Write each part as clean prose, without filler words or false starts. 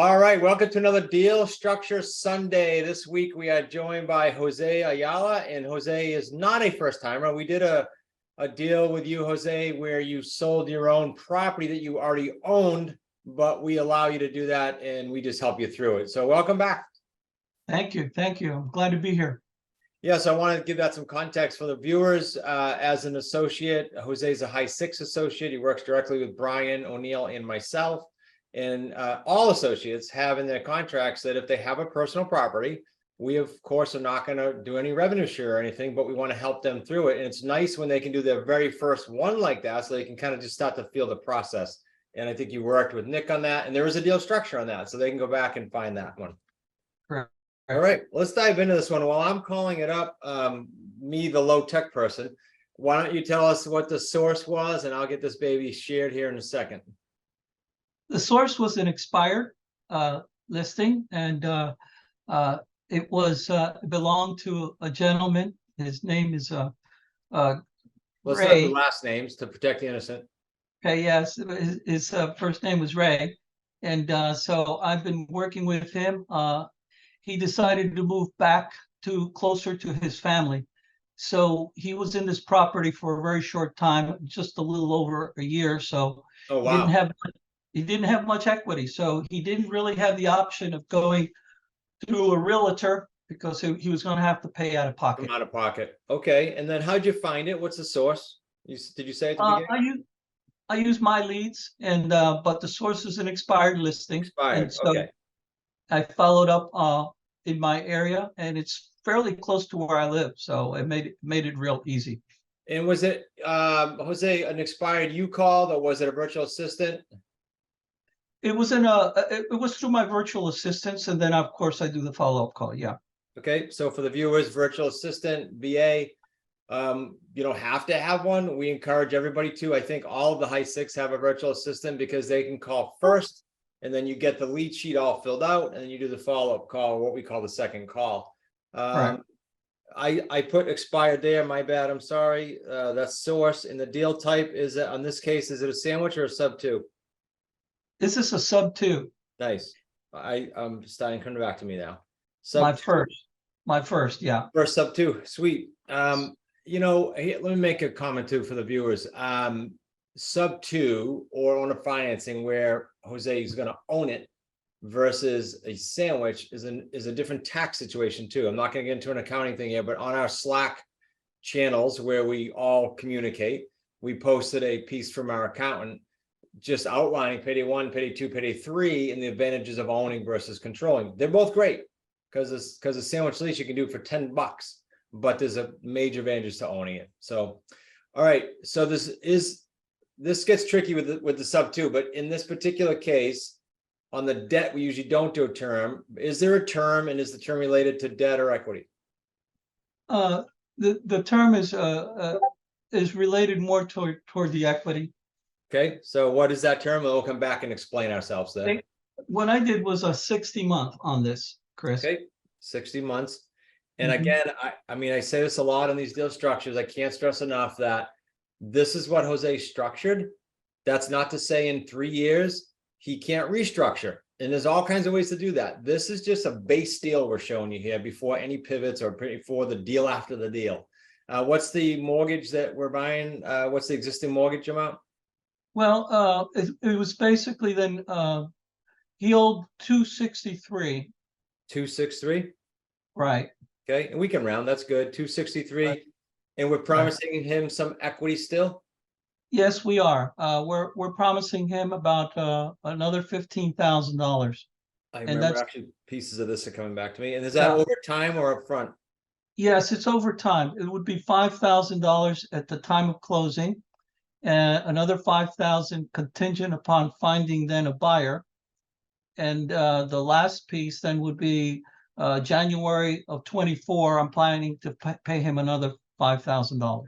All right, welcome to another Deal Structure Sunday. This week we are joined by Jose Ayala, and Jose is not a first timer. We did a deal with you, Jose, where you sold your own property that you already owned, but we allow you to do that and we just help you through it. So welcome back. Thank you. Thank you. I'm glad to be here. Yes, I want to give that some context for the viewers. As an associate, Jose is a high six associate. He works directly with Brian O'Neill and myself. And all associates have in their contracts that if they have a personal property, we of course are not going to do any revenue share or anything, but we want to help them through it. And it's nice when they can do their very first one like that, so they can kind of just start to feel the process. And I think you worked with Nick on that, and there was a deal structure on that, so they can go back and find that one. Correct. All right, let's dive into this one. While I'm calling it up, me, the low tech person, why don't you tell us what the source was, and I'll get this baby shared here in a second. The source was an expired listing, and it belonged to a gentleman. His name is Let's not Ray. do last names to protect the innocent. Okay, yes, his first name was Ray, and so I've been working with him. He decided to move back to closer to his family, so he was in this property for a very short time, just a little over a year. So Oh wow. He didn't have much equity, so he didn't really have the option of going through a realtor because he was going to have to pay out of pocket. From out of pocket. Okay, and then how'd you find it? What's the source? Did you say at the beginning? I use my leads, and but the source is an expired listing. Expired. And so okay. I followed up in my area, and it's fairly close to where I live, so it made it real easy. And was it Jose, an expired you called, or was it a virtual assistant? It was it was through my virtual assistants, and then of course I do the follow-up call. Yeah. Okay, so for the viewers, virtual assistant, VA, you don't have to have one. We encourage everybody to. I think all of the high six have a virtual assistant because they can call first, and then you get the lead sheet all filled out, and then you do the follow-up call, what we call the second call. Right. I put expired there. My bad. I'm sorry. That's source. And the deal type is on this case, is it a sandwich or a sub two? This is a sub two. Nice. I'm starting coming back to me now. My first, yeah. First sub two, sweet. You know, let me make a comment too for the viewers. Sub two or owner financing where Jose is going to own it versus a sandwich is a different tax situation too. I'm not going to get into an accounting thing here, but on our Slack channels where we all communicate, we posted a piece from our accountant just outlining payday 1, payday 2, payday 3, and the advantages of owning versus controlling. They're both great because a sandwich lease you can do for $10, but there's a major advantage to owning it. So, all right. So this gets tricky with the sub two, but in this particular case, on the debt, we usually don't do a term. Is there a term, and is the term related to debt or equity? The term is related more toward the equity. Okay, so what is that term? We'll come back and explain ourselves then. What I did was a 60-month on this, Chris. Okay, 60 months. And again, I mean, I say this a lot on these deal structures. I can't stress enough that this is what Jose structured. That's not to say in 3 years, he can't restructure. And there's all kinds of ways to do that. This is just a base deal we're showing you here before any pivots or before the deal after the deal. What's the mortgage that we're buying? What's the existing mortgage amount? Well, it was basically then he owed 263. 263. Right. Okay, and we can round. That's good. 263, right. And we're promising him some equity still. Yes, we are. We're promising him about another $15,000. I remember actually pieces of this are coming back to me. And is that over time or upfront? Yes, it's over time. It would be $5,000 at the time of closing. Another $5,000 contingent upon finding then a buyer, and the last piece then would be January of 24. I'm planning to pay him another $5,000.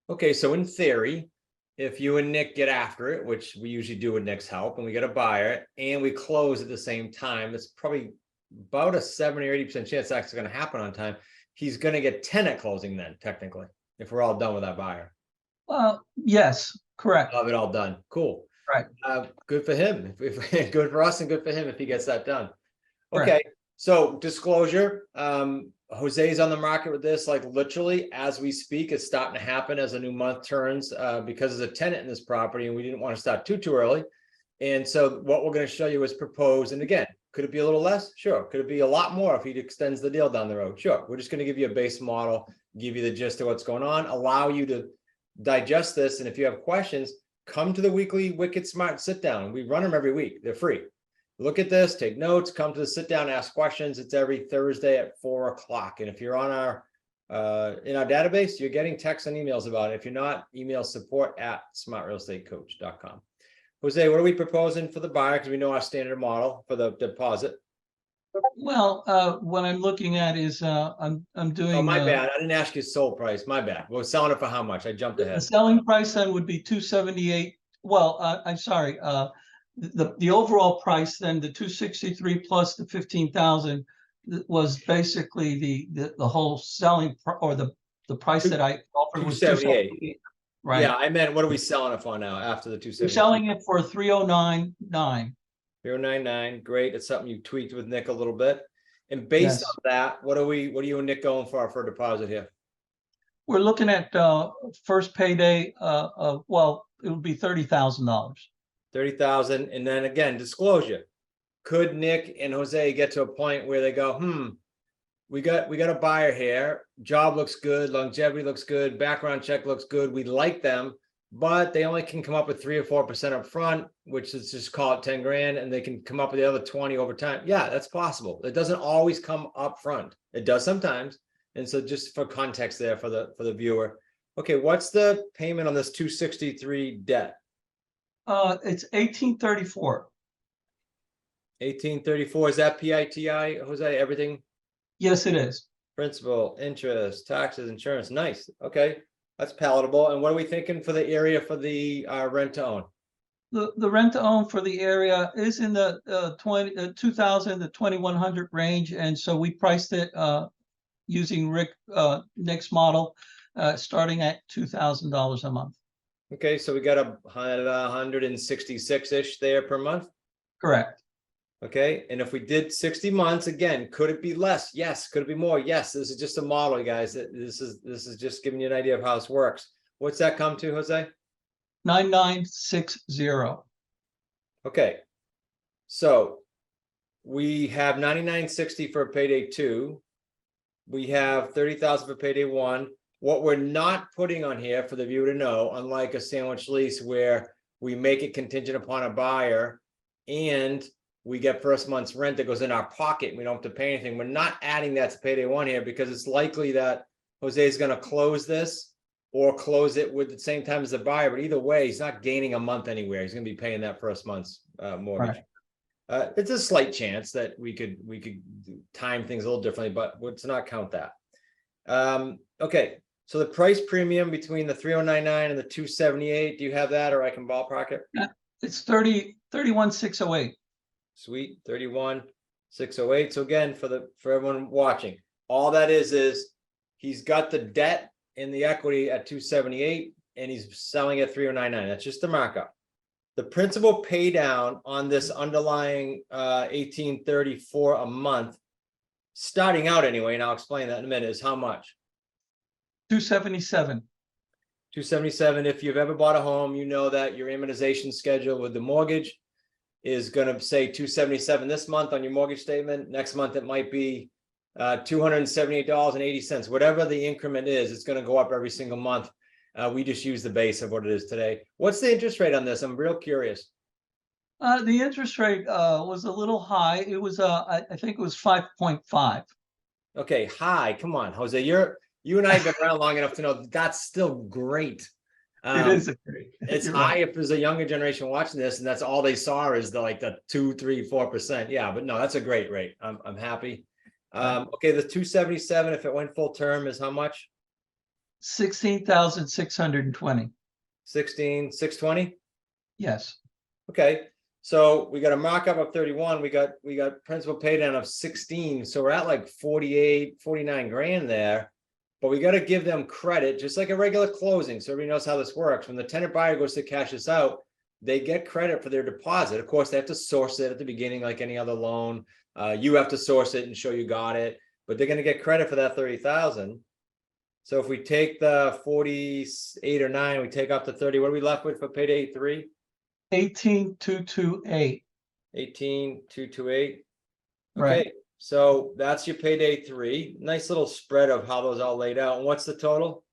Okay, so in theory, if you and Nick get after it, which we usually do with Nick's help, and we get a buyer and we close at the same time, it's probably about a 70 or 80% chance that's going to happen on time. He's going to get 10 at closing then, technically, if we're all done with that buyer. Yes, correct. Have it all done. Cool. Right. Good for him. Good for us and good for him if he gets that done. Right. Okay, so disclosure, Jose's on the market with this, like literally as we speak. It's starting to happen as a new month turns, because there's a tenant in this property and we didn't want to start too early. And so what we're going to show you is proposed. And again, could it be a little less? Sure. Could it be a lot more if he extends the deal down the road? Sure. We're just going to give you a base model, give you the gist of what's going on, allow you to digest this. And if you have questions, come to the weekly Wicked Smart sit down. We run them every week. They're free. Look at this, take notes, come to the sit down, ask questions. It's every Thursday at 4 o'clock. And if you're on our in our database, you're getting texts and emails about it. If you're not, email support@smartrealestatecoach.com. Jose, what are we proposing for the buyer? Because we know our standard model for the deposit. Well, what I'm looking at is I'm doing Oh, my bad. I didn't ask you sold price. My bad. We're selling it for how much? I jumped the ahead. selling price then would be 278. Well, I'm sorry. The overall price then, the 263 plus the 15,000 was basically the whole selling or the price that I offered was 278. Right. Yeah, I meant what are we selling it for now after the We're 270? selling it for 309.9. 099. Great. It's something you tweaked with Nick a little bit. And based Yes. on that, what are you and Nick going for a deposit here? We're looking at first payday. Well, it would be $30,000. 30,000. And then again, disclosure. Could Nick and Jose get to a point where they go, we got a buyer here, job looks good, longevity looks good, background check looks good, we like them, but they only can come up with 3 or 4% up front, which is just call it 10 grand, and they can come up with the other 20 over time. Yeah, that's possible. It doesn't always come up front. It does sometimes. And so just for context there for the viewer. Okay, what's the payment on this 263 debt? It's 1834. 1834. Is that PITI, Jose? Everything? Yes, it is. Principal, interest, taxes, insurance. Nice. Okay, that's palatable. And what are we thinking for the area for the rent to own? The rent to own for the area is in the 2,000 to 2,100 range, and so we priced it using Nick's model, starting at $2,000 a month. Okay, so we got a 166-ish there per month. Correct. Okay, and if we did 60 months, again, could it be less? Yes. Could it be more? Yes. This is just a model, you guys. This is just giving you an idea of how this works. What's that come to, Jose? 9960. Okay, so we have 9960 for payday 2. We have 30,000 for payday 1. What we're not putting on here for the viewer to know, unlike a sandwich lease where we make it contingent upon a buyer and we get first month's rent that goes in our pocket and we don't have to pay anything. We're not adding that to payday 1 here because it's likely that Jose is going to close this or close it with the same time as the buyer. But either way, he's not gaining a month anywhere. He's going to be paying that first month's mortgage. Right. It's a slight chance that we could time things a little differently, but let's not count that. Okay, so the price premium between the 3099 and the 278, do you have that, or I can ballpark it? Yeah, it's 31,608. Sweet, 31,608. So again, for everyone watching, all that is he's got the debt and the equity at 278 and he's selling at 3099. That's just the markup. The principal pay down on this underlying 1834 a month, starting out anyway, and I'll explain that in a minute, is how much? 277. 277. If you've ever bought a home, you know that your amortization schedule with the mortgage is going to say 277 this month on your mortgage statement. Next month, it might be $278.80. Whatever the increment is, it's going to go up every single month. We just use the base of what it is today. What's the interest rate on this? I'm real curious. The interest rate was a little high. It was, I think it was 5.5. Okay, high. Come on, Jose. You and I have been around long enough to know that's still great. It is a great. It's high if there's a younger generation watching this, and that's all they saw is the 2, 3, 4%. Yeah, but no, that's a great rate. I'm happy. Okay, the 277, if it went full term, is how much? 16,620. 16,620. Yes. Okay, so we got a markup of 31. We got principal pay down of 16. So we're at like 48, 49 grand there. But we got to give them credit, just like a regular closing. So everybody knows how this works. When the tenant buyer goes to cash this out, they get credit for their deposit. Of course, they have to source it at the beginning, like any other loan. You have to source it and show you got it, but they're going to get credit for that 30,000. So if we take the 48 or 9, we take off the 30, what are we left with for payday 3? 18,228. 18,228. Right. Okay, so that's your payday 3. Nice little spread of how those all laid out. And what's the total?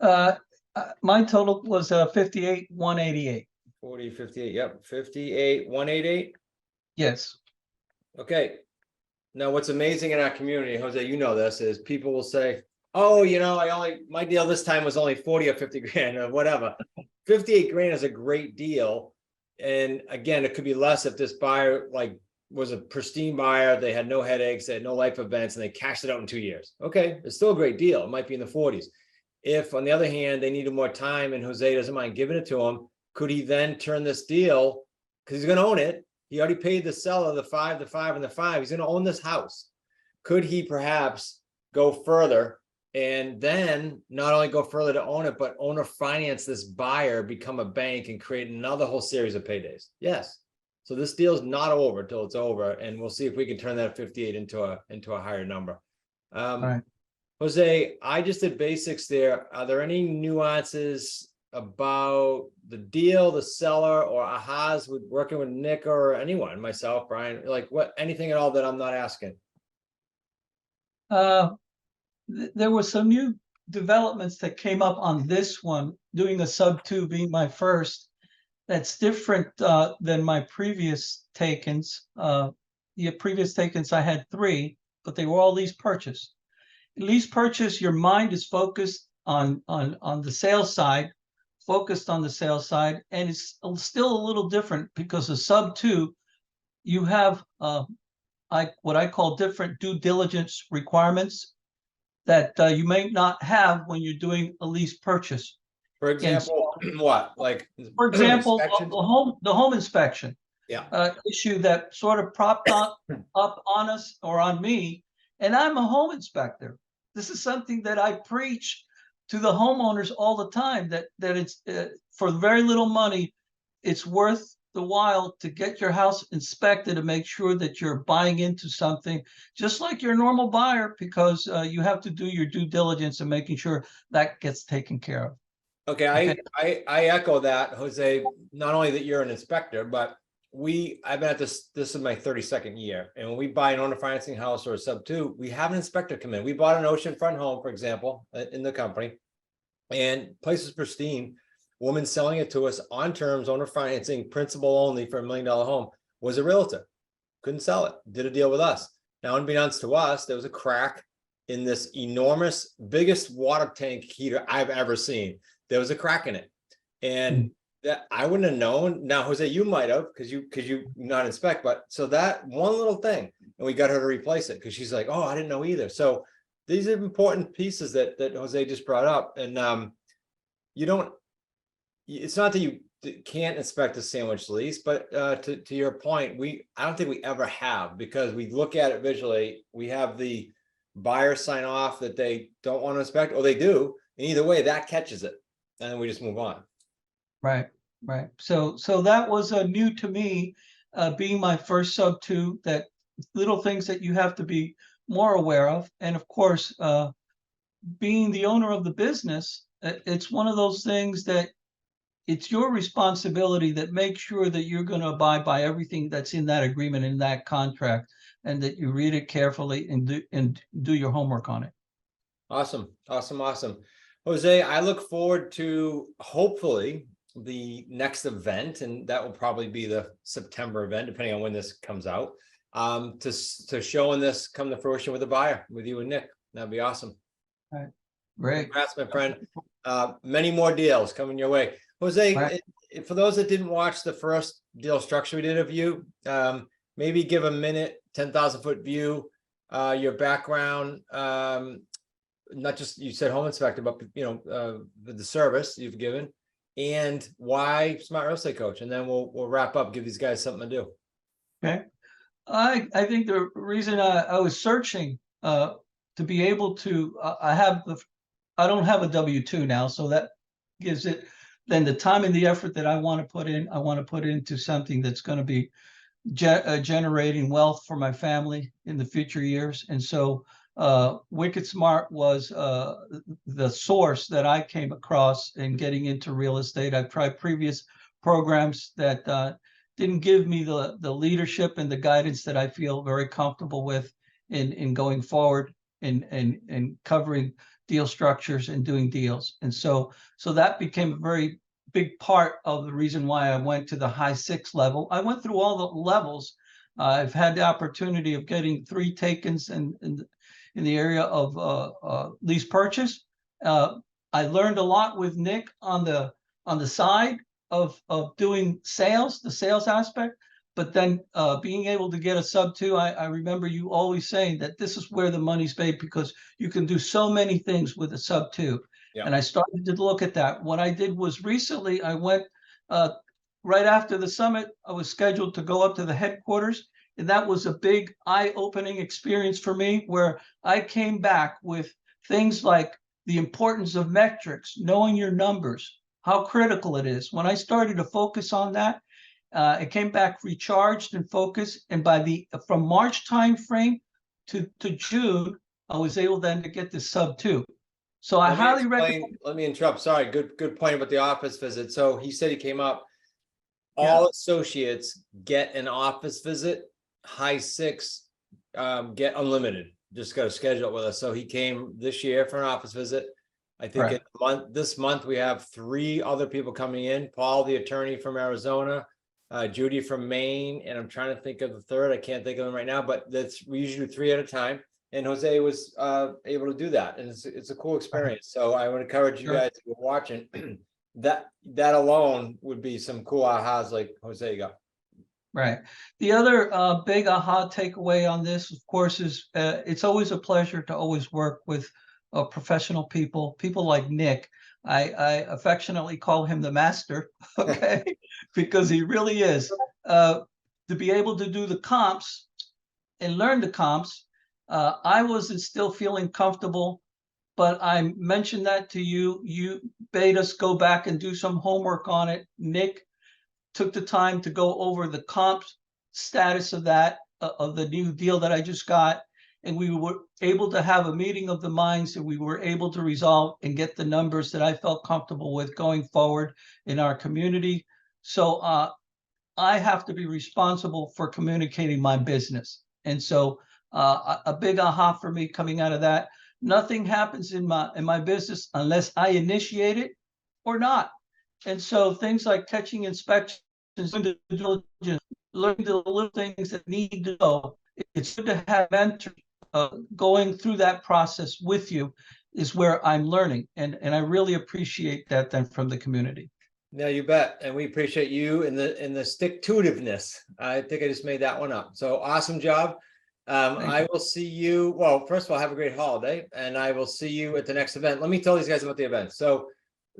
My total was 58,188. 40, 58. Yep, 58,188. Yes. Okay. Now, what's amazing in our community, Jose, you know this, is people will say, oh, my deal this time was only 40 or 50 grand or whatever. 58 grand is a great deal. And again, it could be less if this buyer was a pristine buyer. They had no headaches, they had no life events, and they cashed it out in 2 years. Okay, it's still a great deal. It might be in the 40s. If, on the other hand, they needed more time and Jose doesn't mind giving it to him, could he then turn this deal, because he's going to own it? He already paid the seller the 5, the 5, and the 5. He's going to own this house. Could he perhaps go further and then not only go further to own it, but owner finance this buyer, become a bank, and create another whole series of paydays? Yes. So this deal's not over till it's over, and we'll see if we can turn that 58 into a higher number. Right. Jose, I just did basics there. Are there any nuances about the deal, the seller, or ahas with working with Nick or anyone, myself, Brian, anything at all that I'm not asking? There were some new developments that came up on this one, doing a sub 2 being my first. That's different than my previous takens. The previous takens, I had 3, but they were all lease purchase. Lease purchase, your mind is focused on the sales side, and it's still a little different because the sub 2, you have what I call different due diligence requirements that you may not have when you're doing a lease purchase. For example, what? For example, the home inspection. Yeah. Issue that sort of propped up on us or on me, and I'm a home inspector. This is something that I preach to the homeowners all the time, that it's for very little money, it's worth the while to get your house inspected to make sure that you're buying into something just like your normal buyer, because you have to do your due diligence and making sure that gets taken care of. Okay, I echo that, Jose. Not only that you're an inspector, but I've been at this is my 32nd year, and when we buy an owner financing house or a sub 2, we have an inspector come in. We bought an oceanfront home, for example, in the company, and place is pristine. Woman selling it to us on terms, owner financing, principal only, for $1 million home, was a realtor. Couldn't sell it. Did a deal with us. Now, unbeknownst to us, there was a crack in this enormous, biggest water tank heater I've ever seen. There was a crack in it, and that I wouldn't have known. Now, Jose, you might have, because you not inspect, but so that one little thing, and we got her to replace it because she's like, oh, I didn't know either. So these are important pieces that Jose just brought up, and you don't. It's not that you can't inspect a sandwich lease, but to your point, I don't think we ever have, because we look at it visually. We have the buyer sign off that they don't want to inspect, or they do, and either way, that catches it, and then we just move on. Right. So that was new to me, being my first sub 2. That little things that you have to be more aware of, and of course, being the owner of the business, it's one of those things that it's your responsibility that makes sure that you're going to abide by everything that's in that agreement, in that contract, and that you read it carefully and do your homework on it. Awesome. Jose, I look forward to hopefully the next event, and that will probably be the September event, depending on when this comes out, to showing this come to fruition with a buyer, with you and Nick. That'd be awesome. All right. Great. Congrats, my friend. Many more deals coming your way. Jose, Right. For those that didn't watch the first deal structure we did of you, maybe give a minute, 10,000-foot view, your background, not just, you said home inspector, but the service you've given, and why Smart Real Estate Coach, and then we'll wrap up, give these guys something to do. Okay. I think the reason I was searching to be able to, I don't have a W-2 now, so that gives it then the time and the effort that I want to put in, I want to put into something that's going to be generating wealth for my family in the future years. And so Wicked Smart was the source that I came across in getting into real estate. I've tried previous programs that didn't give me the leadership and the guidance that I feel very comfortable with in going forward and covering deal structures and doing deals. And so that became a very big part of the reason why I went to the high 6 level. I went through all the levels. I've had the opportunity of getting 3 takens in the area of lease purchase. I learned a lot with Nick on the side of doing sales, the sales aspect, but then being able to get a sub 2, I remember you always saying that this is where the money's made because you can do so many things with a sub 2. Yeah. And I started to look at that. What I did was recently I went right after the summit, I was scheduled to go up to the headquarters. And that was a big eye-opening experience for me where I came back with things like the importance of metrics, knowing your numbers, how critical it is. When I started to focus on that, it came back recharged and focused. And from March timeframe to June, I was able then to get the sub 2. So I highly recommend. Let me interrupt. Sorry, good point about the office visit. So he said he came up. All associates get an office visit. High 6 get unlimited. Just got to schedule it with us. So he came this year for an office visit. I think this month we have 3 other people coming in. Paul, the attorney from Arizona, Judy from Maine, and I'm trying to think of the third. I can't think of them right now, but we usually do 3 at a time. And Jose was able to do that, and it's a cool experience. So I would encourage you guys who are watching that alone would be some cool ahas like Jose got. Right. The other big aha takeaway on this, of course, is it's always a pleasure to always work with professional people like Nick. I affectionately call him the master, okay, because he really is. To be able to do the comps and learn the comps, I wasn't still feeling comfortable, but I mentioned that to you. You bade us go back and do some homework on it. Nick took the time to go over the comp status of that, of the new deal that I just got. And we were able to have a meeting of the minds, and we were able to resolve and get the numbers that I felt comfortable with going forward in our community. So I have to be responsible for communicating my business. And so a big aha for me coming out of that. Nothing happens in my business unless I initiate it or not. And so things like catching inspections, learning the little things that need to go. It's good to have mentors going through that process with you is where I'm learning. And I really appreciate that then from the community. No, you bet. And we appreciate you and the stick-to-itiveness. I think I just made that one up. So awesome job. I will see you. Well, first of all, have a great holiday, and I will see you at the next event. Let me tell these guys about the event. So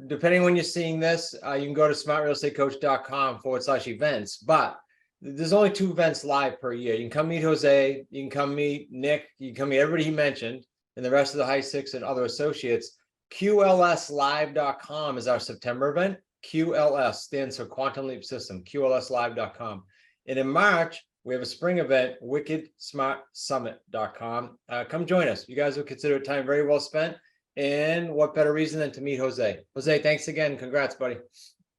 depending when you're seeing this, you can go to smartrealestatecoach.com/events, but there's only 2 events live per year. You can come meet Jose, you can come meet Nick, you can come meet everybody he mentioned, and the rest of the high 6 and other associates. QLSlive.com is our September event. QLS stands for Quantum Leap System, QLSlive.com. And in March, we have a spring event, WickedSmartSummit.com. Come join us. You guys will consider it time very well spent. And what better reason than to meet Jose? Jose, thanks again. Congrats, buddy.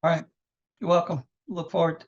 All right. You're welcome. Look forward